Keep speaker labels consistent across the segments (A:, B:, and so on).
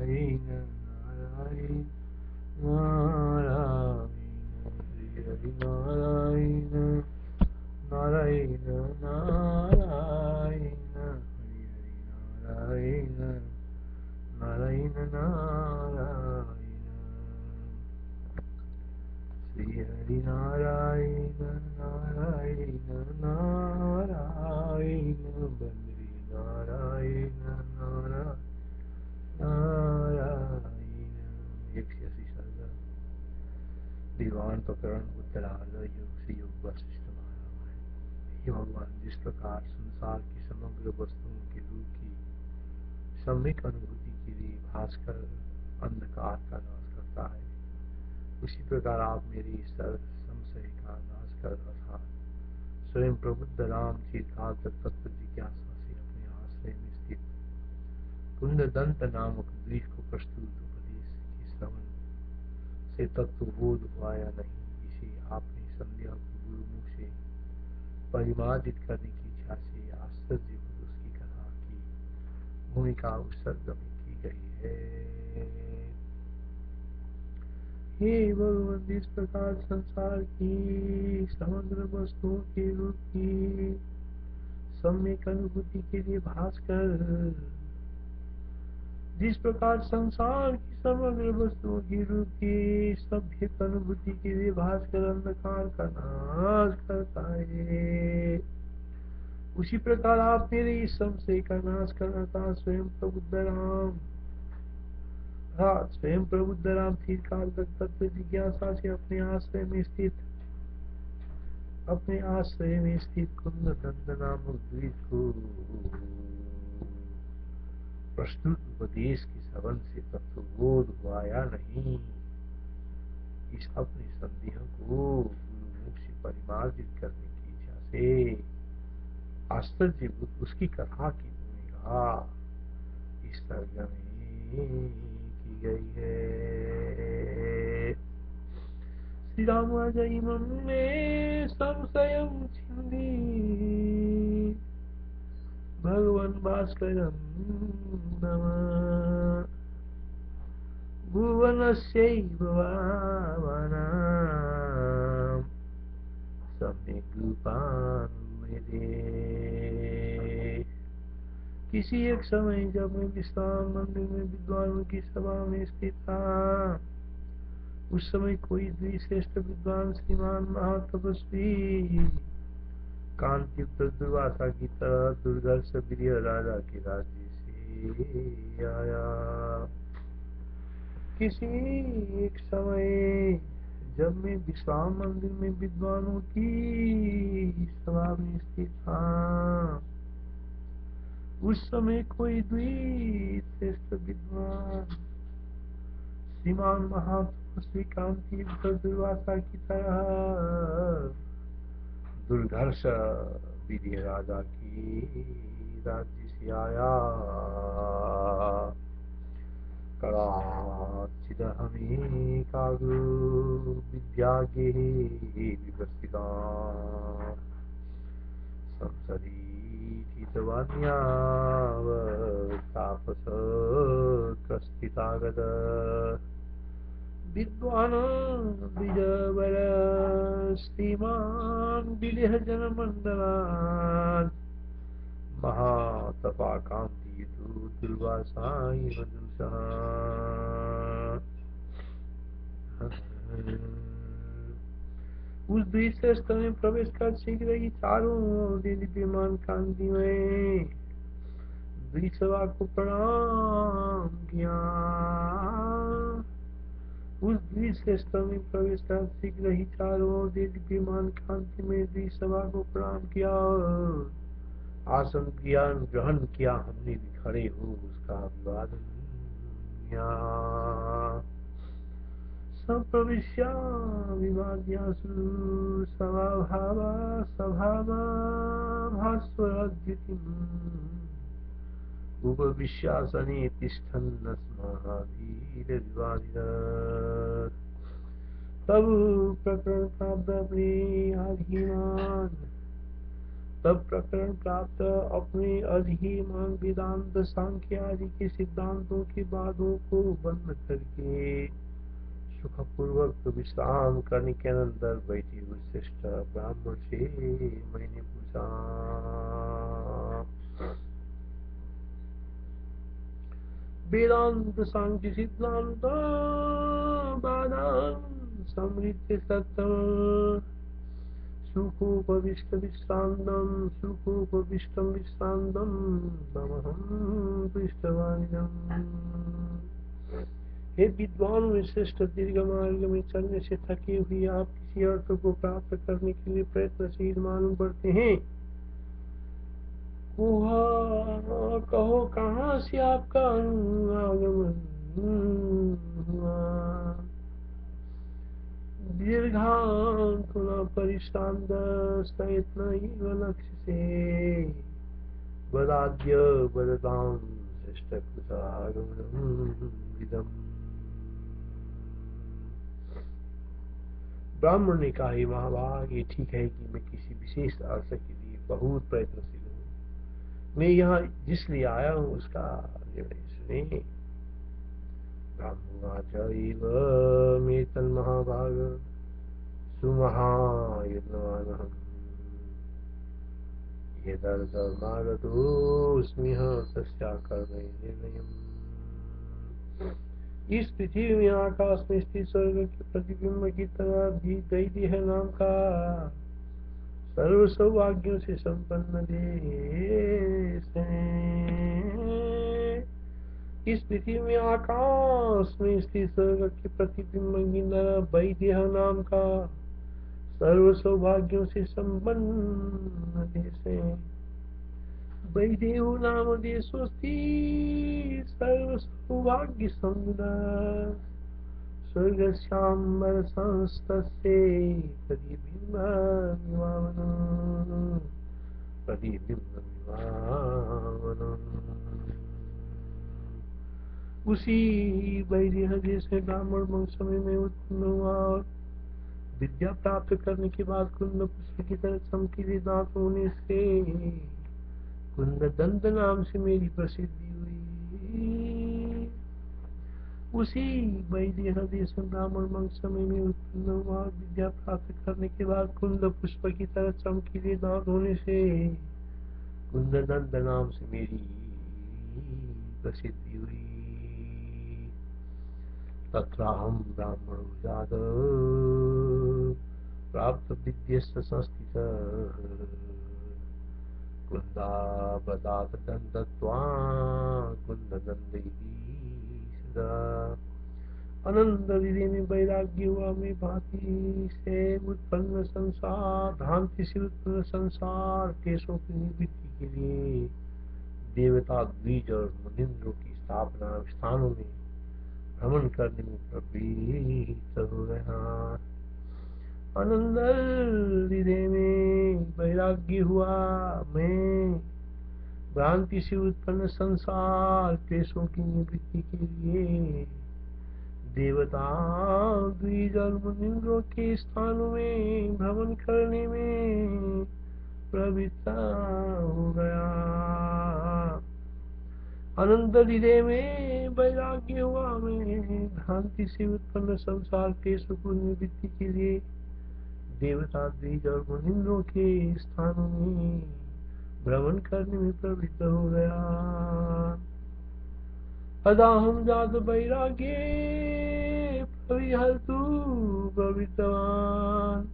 A: नारायण नारायण नारायण हरि हरि नारायण नारायण नारायण हरि हरि नारायण नारायण नारायण श्री हरि नारायण नारायण नारायण बद्री नारायण नारायण नारायण 180 सर्ग दीवान प्रकरण उत्तरार्ध योग से योग वशिष्ठ महाराज। हे भगवान, जिस प्रकार संसार की समग्र वस्तुओं के रूप की सम्यक अनुभूति के लिए भास्कर अंधकार का नाश करता है, उसी प्रकार आप मेरी संशय का नाश कर अर्थात स्वयं प्रबुद्ध राम चिरकाल तक तत्व जिज्ञासा से अपने आश्रय में स्थित कुंददंत नामक द्वीप को प्रस्तुत उपदेश की श्रवण से तत्वबोध हुआ या नहीं, इसे आपने संध्या को गुरुमुख से परिमार्जित करने की इच्छा से आश्चर्यभूत उसकी कथा की भूमिका उत्सर्ग में की गई है। हे भगवान, जिस प्रकार संसार की समग्र वस्तुओं के रूप की सम्यक अनुभूति के लिए भास्कर जिस प्रकार संसार की समग्र वस्तुओं की रूप की सम्यक अनुभूति के लिए भास्कर अंधकार का नाश करता है, उसी प्रकार आप मेरे इस संशय का नाश करता स्वयं प्रबुद्ध राम चिरकाल तक तत्व जिज्ञासा से अपने आश्रय में स्थित कुंददंत नामक द्वीप को प्रस्तुत उपदेश की श्रवण से तत्वबोध हुआ या नहीं, इस अपने संदेह को गुरुमुख से परिमार्जित करने की इच्छा से आश्चर्यभूत उसकी कथा की भूमिका इस सर्ग में की गई है। श्री राम जय में संशयं छिंदी भगवन् भास्करं नमः भुवनस्यैव भावनां सम्यक् रूपानुमेदे। किसी एक समय जब मैं विश्राम मंदिर में विद्वानों की सभा में स्थित था, उस समय कोई द्विश्रेष्ठ विद्वान श्रीमान महातपस्वी कांतियुक्त दुर्वासा की तरह दुर्धर्ष वीर्य राजा के राज्य से आया। किसी एक समय जब मैं विश्राम मंदिर में विद्वानों की सभा में स्थित था, उस समय कोई द्विश्रेष्ठ विद्वान श्रीमान महातपस्वी कांतियुक्त दुर्वासा की तरह दुर्धर्ष वीर्य राजा की राज्य से आया। कदाचिदहमें काग्रो विद्यागे विवस्थिता संसदीथितवान्यावतापस कस्थितागत विद्वान् द्विजवर श्रीमान् विलिह जनमण्डलात् महातपा कान्तियुतो दुर्वासा इव दृशः। उस द्विश्रेष्ठ में प्रवेश कर शीघ्र ही चारों ओर दिव्यमान कांतिमय द्विसभा को प्रणाम किया। उस द्विश्रेष्ठ में प्रवेश कर शीघ्र ही चारों ओर दिव्यमान कांति में द्विसभा को प्रणाम किया, आसन ग्रहण किया। हमने भी खड़े हो उसका अभिवादन किया। संप्रविश्या विवाद्यासु सभावा भास्वराद्युतिम् उपविश्यासने तिष्ठन् अस्माभिर्विवादितः। तब प्रकरण प्राप्त अपने आधिमान तब प्रकरण प्राप्त अपने अधिमान वेदांत सांख्य आदि के सिद्धांतों के बातों को बंद करके सुखपूर्वक विश्राम करने के अनंतर बैठे हुए श्रेष्ठ ब्राह्मण से मैंने पूछा, वेदांत सांख्य सिद्धांत बाधान समृद्ध सत्तम सुखोपविष्ट विश्रांतम सुखोपविष्टम विश्रांतम तमहं पृष्ठवानिदम्। हे विद्वान में श्रेष्ठ, दीर्घ मार्ग में चलने से थके हुए आप किसी अर्थ को प्राप्त करने के लिए प्रयत्नशील मालूम पड़ते हैं। कहो कहाँ से आपका आगमन हुआ? दीर्घांतुना परिश्रांत प्रयत्न लक्ष्य से बदाद्य बदताम श्रेष्ठ कृतागमनम्। ब्राह्मण ने कहा, महाभाग, ये ठीक है कि मैं किसी विशेष अर्थ के लिए बहुत प्रयत्नशील हूँ। मैं यहाँ जिसलिए आया हूँ उसका निर्णय सुने। ब्राह्मणाचैव मे तन्महाभाग सुमहायज्ञवानहम् यदर्थमागतोऽस्म्यह तस्याकर्मे निर्णयम्। इस पृथ्वी में आकाश में स्थित स्वर्ग के प्रतिबिंब की तरह भी दैदेह नाम का सर्व सौभाग्यों से संपन्न देश है। इस पृथ्वी में आकाश में स्थित स्वर्ग के प्रतिबिंब की तरह वैदेह नाम का सर्व सौभाग्यों से संपन्न देश है। वैदेहो नाम देशोऽस्ति सर्व सौभाग्य समुद्र स्वर्गस्याम्बर संस्तस्ये प्रतिबिंबमिवावनम्। उसी वैदेह देश में ब्राह्मण वंश में उत्पन्न हुआ और विद्या प्राप्त करने के बाद कुंद पुष्प की तरह चमकीले दांत होने से कुंद दंत नाम से मेरी प्रसिद्धि हुई। उसी वैदेह देश में ब्राह्मण वंश में उत्पन्न हुआ, विद्या प्राप्त करने के बाद कुंद पुष्प की तरह चमकीले दांत होने से कुंद दंत नाम से मेरी प्रसिद्धि हुई। तत्राहं ब्राह्मणो जातः प्राप्त विद्यस्य संस्थितः कुन्दाबदात दन्तत्वा कुन्ददन्दैः सदा। अनंत हृदय में वैराग्य हुआ, मैं भांति से उत्पन्न संसार भ्रांति से उत्पन्न संसार केशों की निवृत्ति के लिए देवता द्विज और मुनिंद्रों की स्थापना स्थानों में भ्रमण करने में प्रवृत्त हो गया। आनंद हृदय में वैराग्य हुआ, मैं भ्रांति से उत्पन्न संसार क्लेशों की निवृत्ति के लिए देवता द्विज और मुनिंद्रों के स्थानों में भ्रमण करने में प्रवृत्त हो गया। अनंत हृदय में वैराग्य हुआ, मैं भ्रांति से उत्पन्न संसार क्लेशों की निवृत्ति के लिए देवता द्विज और मुनिंद्रों के स्थानों में भ्रमण करने में प्रवृत्त हो गया। अदाहम जात वैराग्ये प्रविहर्तु प्रवृत्तवान्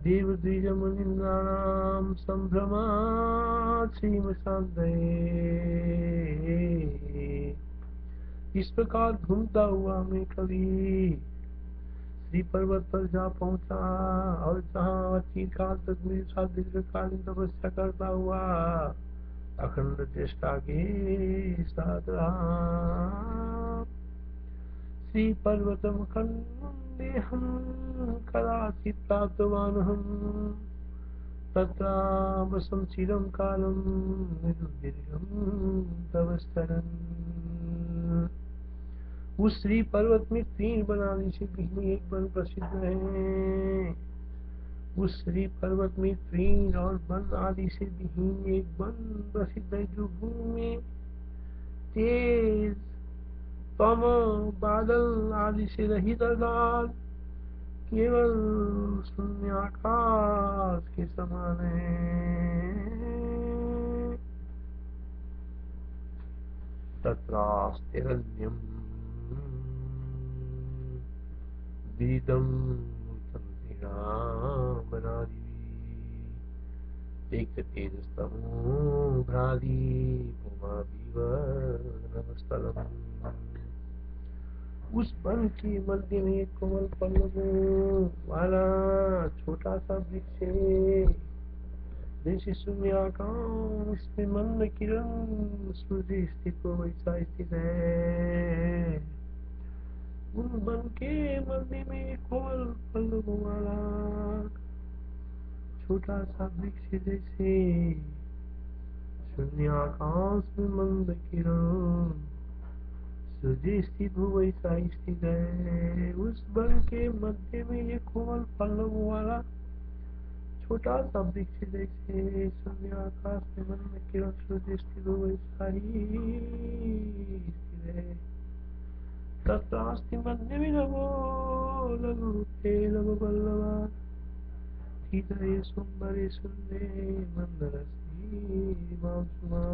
A: देव द्विज मुनीन्द्राणां संभ्रमात् श्रीमशान्तये। इस प्रकार घूमता हुआ मैं कभी श्री पर्वत पर जा पहुंचा और जहाँ चिरकाल तक मेरे साथ दीर्घकालीन तपस्या करता हुआ अखंड चेष्टा के साथ रहा। श्री पर्वतम खंडेहम कदाचित् प्राप्तवानहम तत्रावसं चिरं कालं दीर्घं तपश्चरन्। उस श्री पर्वत में 3 बनाने से भी एक वन प्रसिद्ध है। उस श्री पर्वत में तृण और वन आदि से विहीन एक वन प्रसिद्ध है, जो भूमि में तेज पम बादल आदि से रहित अर्थात केवल शून्य आकाश के समान है। तत्रास्तिरन्यम् विदितं तन्त्रिणामनादिभिः एक तेजस्तमो भ्रादि पुमाभिव नमस्तलम्। उस वन के मध्य में कोमल पल्लवों वाला छोटा सा वृक्ष है, जैसे शून्य आकाश में मंद किरण सूर्य स्थित हो वैसा स्थित है। उन वन के मध्य में कोमल पल्लवों वाला छोटा सा वृक्ष जैसे शून्य आकाश में मंद किरण सूर्य स्थित हो वैसा स्थित है। उस वन के मध्य में ये कोमल पल्लवों वाला छोटा सा वृक्ष जैसे शून्य आकाश में मंद किरण सूर्य स्थित हो वैसा ही स्थित है। तत्रास्ति मध्य में नमो लघु ते लघु पल्लवा हृदय सुंदरे सुंदे मंदरसी माम सुमा